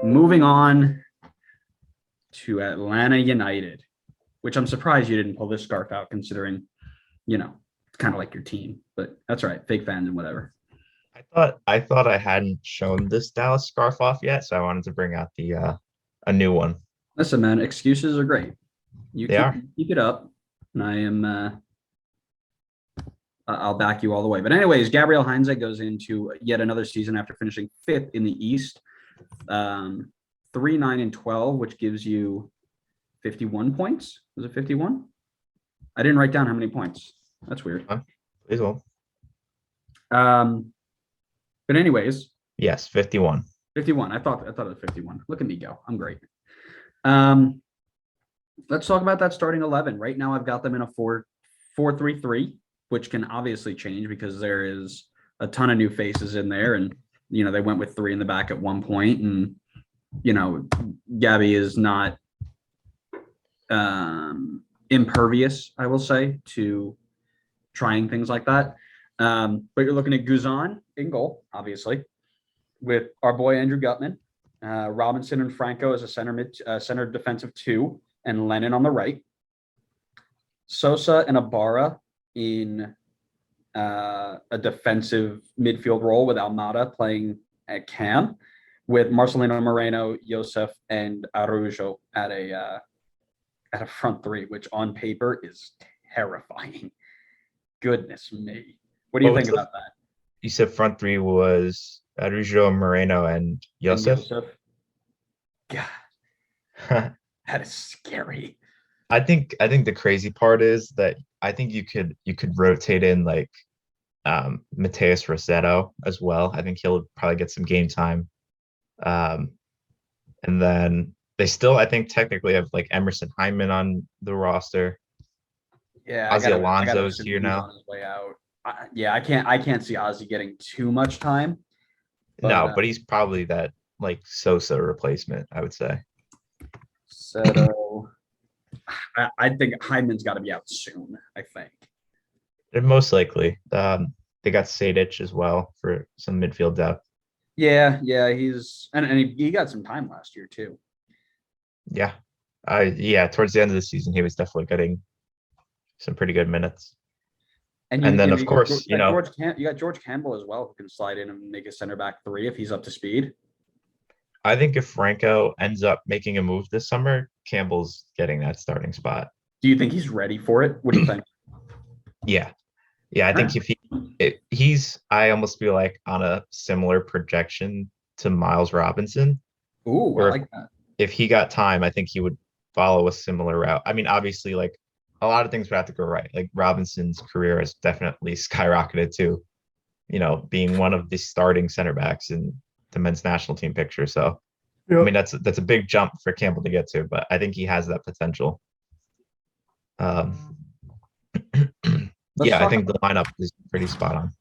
moving on to Atlanta United, which I'm surprised you didn't pull this scarf out, considering, it's kind of like your team. But that's all right, fake fans and whatever. I thought I hadn't shown this Dallas scarf off yet, so I wanted to bring out the a new one. Listen, man, excuses are great. You They keep are. keep it up, and I'll back you all the way. But anyways, Gabriel Heinze goes into yet another season after finishing fifth in the East, 3, 9, and 12, which gives you 51 points. Was it 51? I didn't write down how many points. That's weird. Please hold. But anyways, Yes, 51. 51. I thought it was 51. Look at me go. I'm great. Let's talk about that starting 11. Right now, I've got them in a 4-4-3-3, which can obviously change because there is a ton of new faces in there, and they went with 3 in the back at one point, and Gabby is not impervious, I will say, to trying things like that. But you're looking at Guzan in goal, obviously, with our boy Andrew Gutman, Robinson and Franco as a center defensive 2, and Lennon on the right. Sosa and Ibarra in a defensive midfield role, with Almada playing at cam, with Marcelino Moreno, Josef, and Araujo at a front 3, which on paper is terrifying. Goodness me. What do you think about that? You said front 3 was Araujo, Moreno, and Joseph. God, that is scary. I think the crazy part is that I think you could rotate in like Mateus Rossetto as well. I think he'll probably get some game time. And then they still, I think, technically have like Emerson Hyndman on the roster. Yeah, Ozzy I gotta Alonso's assume here he's now. on his way out. I can't see Ozzy getting too much time. No, but he's probably that like Sosa replacement, I would say. So I think Hyman's got to be out soon. I think. And most likely, they got Sadic as well for some midfield depth. Yeah, he's and he got some time last year too. Yeah, towards the end of the season, he was definitely getting some pretty good minutes. And then, of course, you got George Campbell as well, who can slide in and make a center back 3 if he's up to speed. I think if Franco ends up making a move this summer, Campbell's getting that starting spot. Do you think he's ready for it? What do you think? Yeah. I think I almost feel like on a similar projection to Miles Robinson. Ooh, I like that. If he got time, I think he would follow a similar route. I mean, obviously, like a lot of things would have to go right. Like Robinson's career has definitely skyrocketed to, being one of the starting center backs in the men's national team picture. So, I mean, that's a big jump for Campbell to get to, but I think he has that potential. I think the lineup is pretty spot on.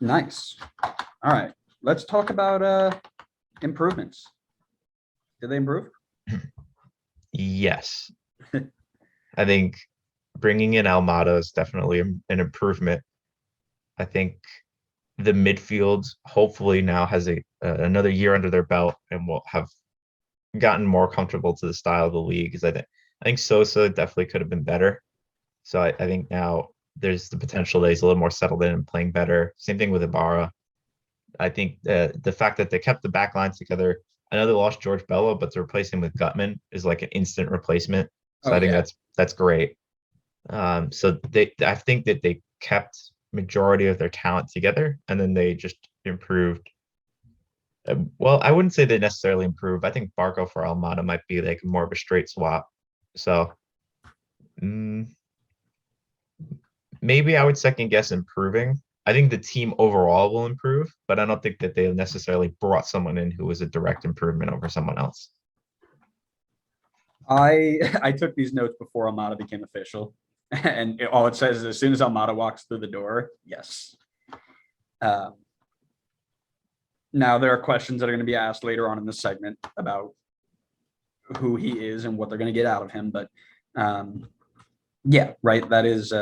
Nice. All right, let's talk about improvements. Did they improve? Yes. I think bringing in Almada is definitely an improvement. I think the midfield hopefully now has another year under their belt and will have gotten more comfortable to the style of the league. Because I think Sosa definitely could have been better. So I think now there's the potential that he's a little more settled in and playing better. Same thing with Ibarra. I think the fact that they kept the back lines together. I know they lost George Bello, but to replace him with Gutman is like an instant replacement. So I think that's great. So I think that they kept majority of their talent together, and then they just improved. Well, I wouldn't say they necessarily improved. I think Barco for Almada might be like more of a straight swap. So maybe I would second guess improving. I think the team overall will improve, but I don't think that they necessarily brought someone in who was a direct improvement over someone else. I took these notes before Almada became official, and all it says is as soon as Almada walks through the door, yes. Now there are questions that are going to be asked later on in this segment about who he is and what they're going to get out of him, but yeah, right. That is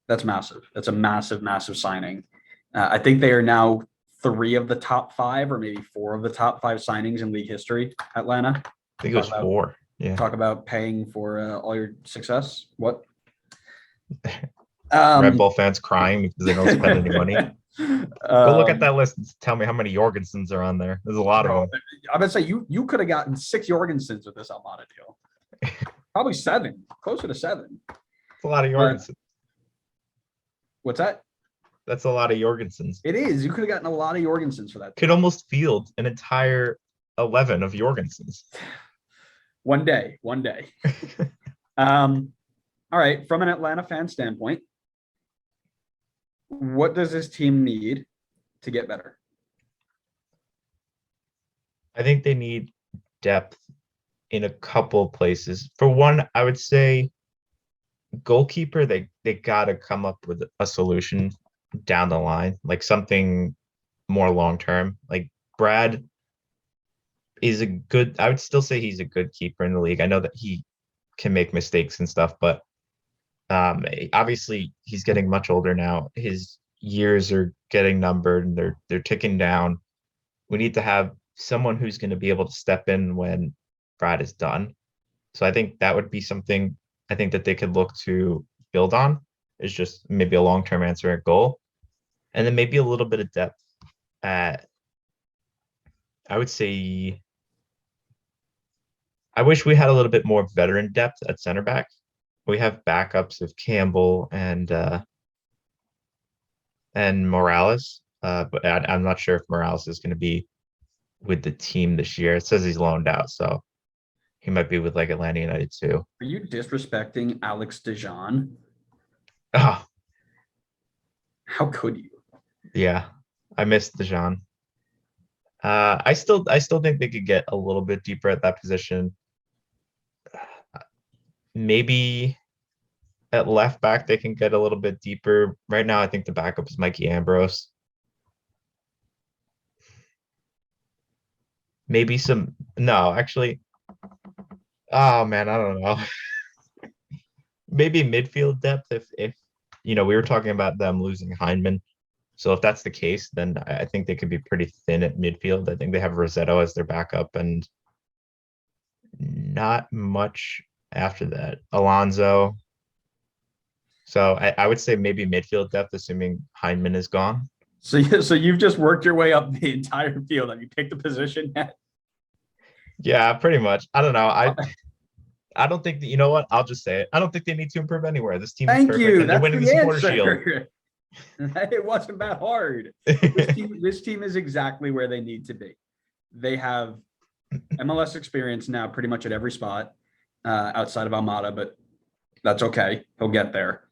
that's massive. That's a massive signing. I think they are now 3 of the top 5 or maybe 4 of the top 5 signings in league history. Atlanta. I think it was 4. Yeah. Talk about paying for all your success. What? Red Bull fans crying because they don't spend any money. Go look at that list and tell me how many Jorgensens are on there. There's a lot of them. I'm gonna say you could have gotten 6 Jorgensens with this Almada deal. Probably 7, closer to 7. It's a lot of Jorgensens. What's that? That's a lot of Jorgensens. It is. You could have gotten a lot of Jorgensens for that. Could almost field an entire 11 of Jorgensens. One day. All right. From an Atlanta fan standpoint, what does this team need to get better? I think they need depth in a couple places. For one, I would say goalkeeper, they got to come up with a solution down the line, like something more long term. Like Brad is I would still say he's a good keeper in the league. I know that he can make mistakes and stuff, but obviously he's getting much older now. His years are getting numbered and they're ticking down. We need to have someone who's going to be able to step in when Brad is done. So I think that would be something I think that they could look to build on, is just maybe a long-term answer at goal. And then maybe a little bit of depth at, I would say, I wish we had a little bit more veteran depth at center back. We have backups of Campbell and Morales, but I'm not sure if Morales is going to be with the team this year. It says he's loaned out, so he might be with like Atlanta United too. Are you disrespecting Alex Dejan? Oh, how could you? Yeah, I missed Dejan. I still think they could get a little bit deeper at that position. Maybe at left back they can get a little bit deeper. Right now, I think the backup is Mikey Ambrose. Maybe actually. Oh man, I don't know. Maybe midfield depth if we were talking about them losing Heinemann. So if that's the case, then I think they could be pretty thin at midfield. I think they have Rossetto as their backup and not much after that. Alonso. So I would say maybe midfield depth, assuming Heinemann is gone. So you've just worked your way up the entire field. Have you picked the position yet? Yeah, pretty much. I don't know. I don't think that, you know what? I'll just say it. I don't think they need to improve anywhere. This team is perfect. You. And they're winning the supporter shield. It wasn't that hard. This team is exactly where they need to be. They have MLS experience now pretty much at every spot outside of Almada, but that's okay. He'll get there.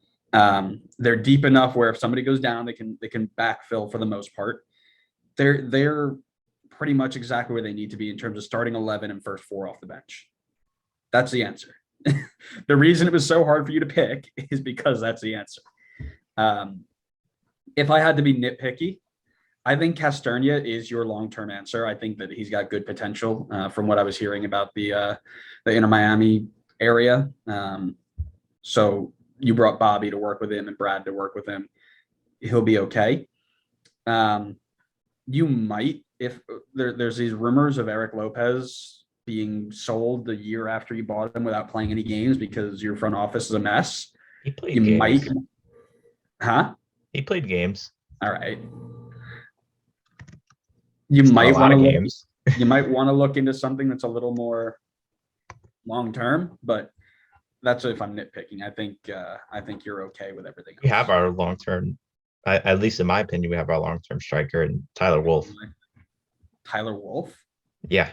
They're deep enough where if somebody goes down, they can backfill for the most part. They're pretty much exactly where they need to be in terms of starting 11 and first 4 off the bench. That's the answer. The reason it was so hard for you to pick is because that's the answer. If I had to be nitpicky, I think Casternia is your long-term answer. I think that he's got good potential from what I was hearing about the Inter Miami area. So you brought Bobby to work with him and Brad to work with him. He'll be okay. You might, if there's these rumors of Eric Lopez being sold the year after you bought him without playing any games because your front office is a mess. He played games. He played games. All right. You might want to look into something that's a little more long term, but that's if I'm nitpicking. I think you're okay with everything else. We have our long term, at least in my opinion, we have our long term striker in Tyler Wolfe. Tyler Wolfe? Yeah.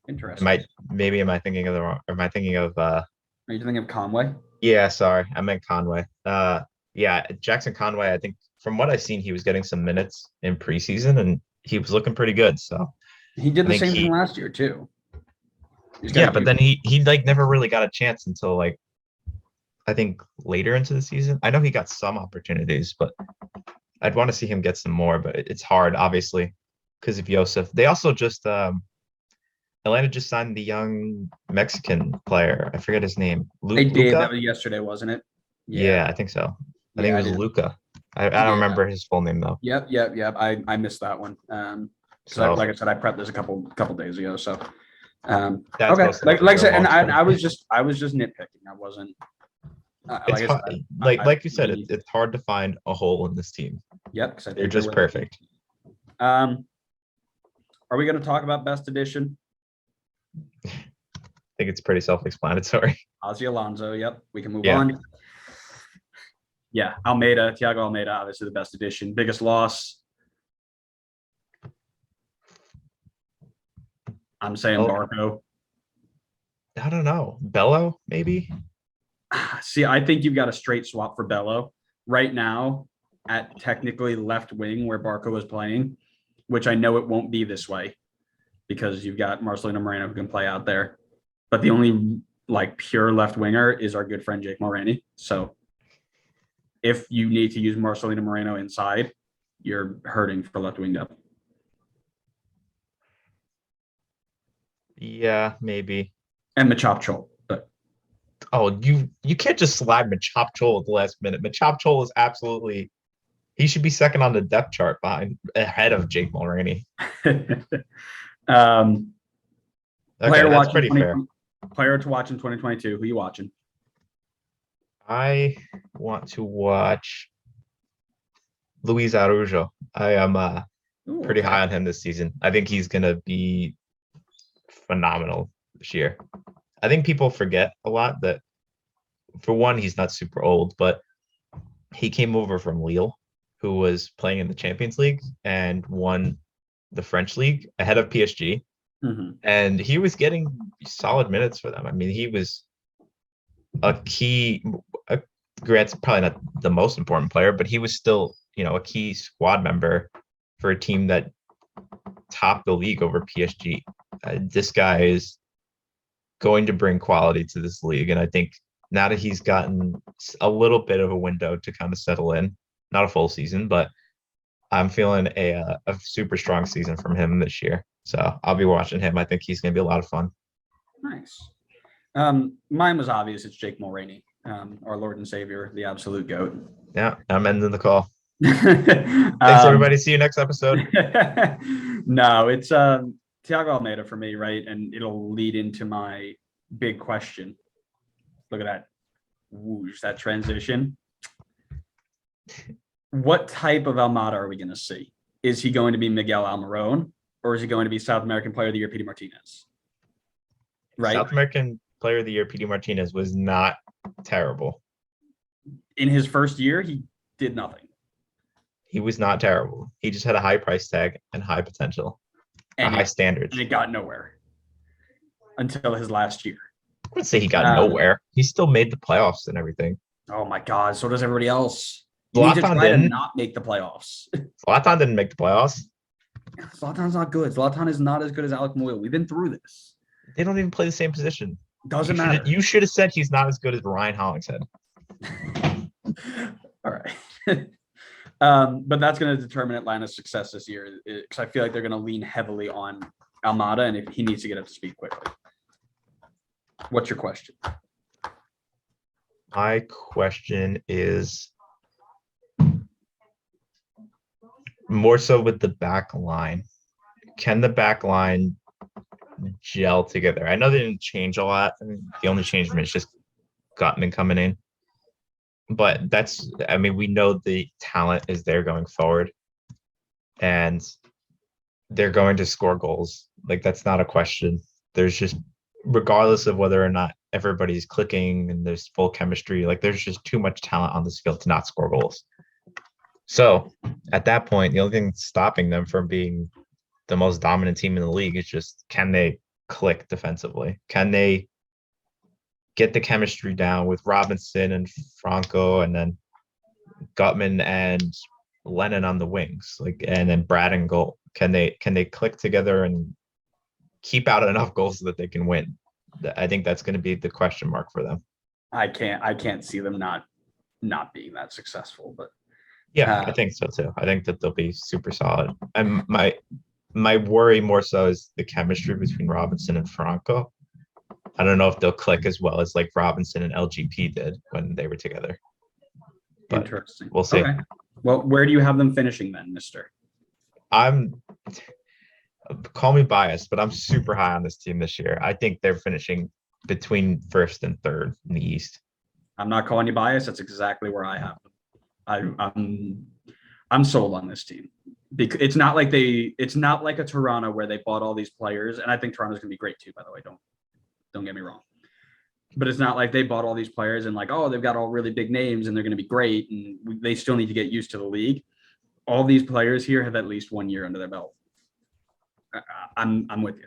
Interesting. Am I thinking of the wrong? Am I thinking of? Are you thinking of Conway? Yeah, sorry, I meant Conway. Yeah, Jackson Conway. I think from what I've seen, he was getting some minutes in preseason, and he was looking pretty good. So he did the same thing last year too. Yeah, but then he like never really got a chance until like I think later into the season. I know he got some opportunities, but I'd want to see him get some more. But it's hard, obviously, because of Yosef. They also just Atlanta just signed the young Mexican player. I forget his name. They did. That was yesterday, wasn't it? Yeah, I think so. I think it was Luca. I don't remember his full name though. Yep. I missed that one. So Like I said, I prepped this a couple days ago. So that's okay, most like likely I said, their and long-term. I was just nitpicking. I wasn't It's like I hard, said. like you said, Really, it's hard to find a hole in this team. yep, because I They're think just really- perfect. Are we going to talk about best edition? I think it's pretty self-explanatory. Ozzy Alonso. Yep, we can move Yeah. on. Yeah, Thiago Almeida, obviously the best edition. Biggest loss. I'm saying Barco. I don't know. Bello, maybe? See, I think you've got a straight swap for Bello right now at technically left wing where Barco was playing, which I know it won't be this way because you've got Marcelino Moreno who can play out there. But the only like pure left winger is our good friend Jake Mulroney. So if you need to use Marcelino Moreno inside, you're hurting for left wing depth. Yeah, maybe. And Machop Chol. But Oh, you can't just slide Machop Chol at the last minute. Machop Chol is absolutely he should be second on the depth chart ahead of Jake Mulroney. Player that's pretty fair. Player to watch in 2022. Who are you watching? I want to watch Luis Araujo. I am pretty high on him this season. I think he's gonna be phenomenal this year. I think people forget a lot that for one, he's not super old, but he came over from Lille, who was playing in the Champions League and won the French league ahead of PSG. Mm-hmm. And he was getting solid minutes for them. I mean, he was a key, Grant's probably not the most important player, but he was still, a key squad member for a team that topped the league over PSG. This guy is going to bring quality to this league. And I think now that he's gotten a little bit of a window to kind of settle in, not a full season, but I'm feeling a super strong season from him this year. So I'll be watching him. I think he's going to be a lot of fun. Nice. Mine was obvious. It's Jake Mulroney, our Lord and Savior, the absolute GOAT. Yeah, I'm ending the call. Thanks, everybody. See you next episode. No, it's Thiago Almeida for me, right? And it'll lead into my big question. Look at that. Whoosh, that transition. What type of Almada are we going to see? Is he going to be Miguel Almiron, or is he going to be South American Player of the Year, Pity Martinez? Right? South American Player of the Year, Pity Martinez, was not terrible. In his first year, he did nothing. He was not terrible. He just had a high price tag and high potential, and high standards. And it got nowhere until his last year. I wouldn't say he got nowhere. He still made the playoffs and everything. Oh my God! So does everybody else. You need to try to not make the playoffs. Zlatan didn't make the playoffs. Zlatan's not good. Zlatan is not as good as Alec Moyle. We've been through this. They don't even play the same position. Doesn't matter. You should have said he's not as good as Ryan Hollingshead. All right. But that's going to determine Atlanta's success this year because I feel like they're going to lean heavily on Almada, and if he needs to get up to speed quickly. What's your question? My question is more so with the back line. Can the back line gel together? I know they didn't change a lot. I mean, the only change is just Gutman coming in. But we know the talent is there going forward. And they're going to score goals. Like, that's not a question. There's just, regardless of whether or not everybody's clicking and there's full chemistry, like, there's just too much talent on this field to not score goals. So at that point, the only thing stopping them from being the most dominant team in the league is just, can they click defensively? Can they get the chemistry down with Robinson and Franco, and then Gutman and Lennon on the wings, and then Brad and goal? Can they click together and keep out enough goals so that they can win? I think that's going to be the question mark for them. I can't see them not being that successful, but yeah, I think so too. I think that they'll be super solid. And my worry more so is the chemistry between Robinson and Franco. I don't know if they'll click as well as like Robinson and LGP did when they were together. But interesting. We'll see. Okay. Well, where do you have them finishing then, Mister? I'm call me biased, but I'm super high on this team this year. I think they're finishing between first and third in the East. I'm not calling you biased. That's exactly where I have them. I'm sold on this team because it's not like a Toronto where they bought all these players, and I think Toronto's gonna be great too. By the way, don't get me wrong, but it's not like they bought all these players and like, oh, they've got all really big names and they're gonna be great, and they still need to get used to the league. All these players here have at least 1 year under their belt. I'm with you.